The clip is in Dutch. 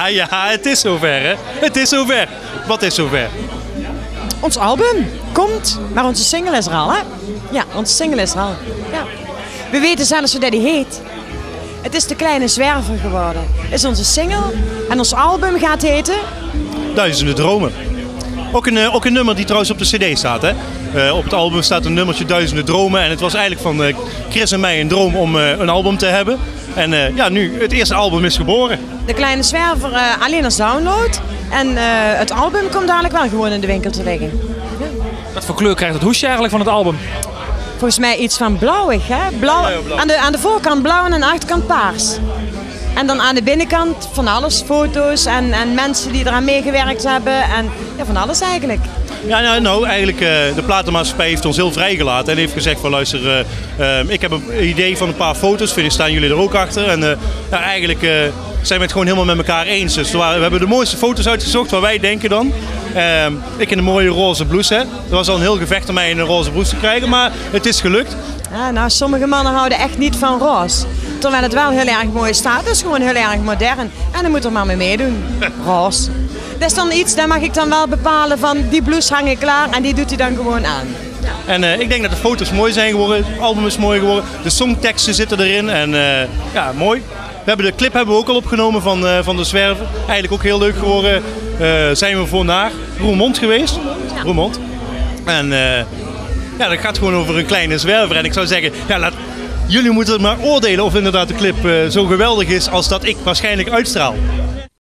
Ja, het is zover, hè. Het is zover. Wat is zover? Ons album komt, maar onze single is er al, hè? Ja, onze single is er al. Ja. We weten zelfs hoe die heet. Het is De Kleine Zwerver geworden. Het is onze single en ons album gaat heten... Duizenden dromen. Ook een nummer die trouwens op de cd staat, hè. Op het album staat een nummertje Duizenden dromen. En het was eigenlijk van Chris en mij een droom om een album te hebben. En ja, nu, het eerste album is geboren. De Kleine Zwerver alleen als download. En het album komt dadelijk wel gewoon in de winkel te liggen. Ja. Wat voor kleur krijgt het hoesje eigenlijk van het album? Volgens mij iets van blauwig, hè? Blauw. Ja, blauw. Aan de voorkant blauw en aan de achterkant paars. En dan aan de binnenkant van alles, foto's en mensen die eraan meegewerkt hebben. En ja, van alles eigenlijk. Ja, nou eigenlijk de platenmaatschappij heeft ons heel vrijgelaten en heeft gezegd van luister, ik heb een idee van een paar foto's, staan jullie er ook achter. En ja, eigenlijk zijn we het gewoon helemaal met elkaar eens. Dus we hebben de mooiste foto's uitgezocht, waar wij denken dan. Ik in een mooie roze blouse, hè. Er was al een heel gevecht om mij in een roze blouse te krijgen, maar het is gelukt. Ja, nou, sommige mannen houden echt niet van roze. Terwijl het wel heel erg mooi staat. Het is gewoon heel erg modern. En dan moet er maar mee meedoen. Roze. Dat is dan iets, daar mag ik dan wel bepalen van die blouse hang ik klaar en die doet hij dan gewoon aan. En ik denk dat de foto's mooi zijn geworden, het album is mooi geworden, de songteksten zitten erin en ja, mooi. De clip hebben we ook al opgenomen van De Zwerver. Eigenlijk ook heel leuk geworden. Zijn we voor naar Roermond geweest. Ja. Roermond. En ja, dat gaat gewoon over een kleine zwerver. En ik zou zeggen, ja, jullie moeten maar oordelen of inderdaad de clip zo geweldig is als dat ik waarschijnlijk uitstraal.